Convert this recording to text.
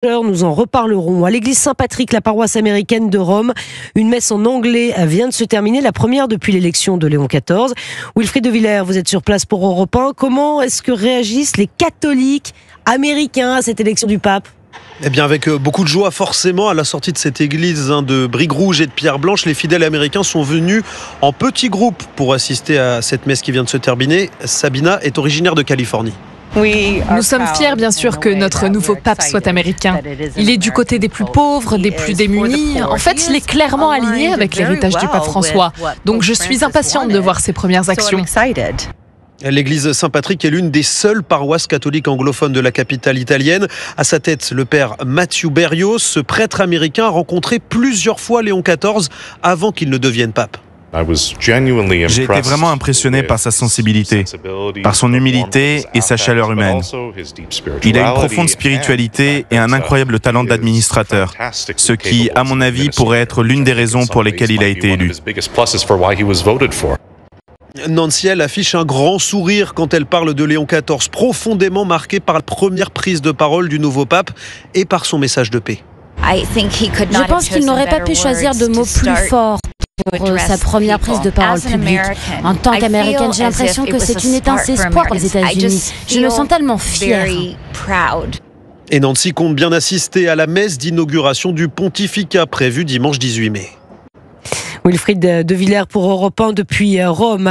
Nous en reparlerons. À l'église Saint-Patrick, la paroisse américaine de Rome, une messe en anglais vient de se terminer, la première depuis l'élection de Léon XIV. Wilfried de Villers, vous êtes sur place pour Europe 1. Comment est-ce que réagissent les catholiques américains à cette élection du pape ? Eh bien, avec beaucoup de joie, forcément, à la sortie de cette église de briques rouges et de pierres blanches, les fidèles américains sont venus en petits groupes pour assister à cette messe qui vient de se terminer. Sabina est originaire de Californie. Nous sommes fiers, bien sûr, que notre nouveau pape soit américain. Il est du côté des plus pauvres, des plus démunis. En fait, il est clairement aligné avec l'héritage du pape François. Donc je suis impatiente de voir ses premières actions. L'église Saint-Patrick est l'une des seules paroisses catholiques anglophones de la capitale italienne. À sa tête, le père Matthew Berrios, ce prêtre américain a rencontré plusieurs fois Léon XIV avant qu'il ne devienne pape. J'ai été vraiment impressionné par sa sensibilité, par son humilité et sa chaleur humaine. Il a une profonde spiritualité et un incroyable talent d'administrateur, ce qui, à mon avis, pourrait être l'une des raisons pour lesquelles il a été élu. Nancy, elle affiche un grand sourire quand elle parle de Léon XIV, profondément marqué par la première prise de parole du nouveau pape et par son message de paix. Je pense qu'il n'aurait pas pu choisir de mots plus forts pour sa première prise de parole publique. En tant qu'Américaine, j'ai l'impression que c'est une étincelle d'espoir pour les États-Unis. Je me sens tellement fière. Et Nancy compte bien assister à la messe d'inauguration du pontificat prévue dimanche 18 mai. Wilfried de Villers pour Europe 1 depuis Rome.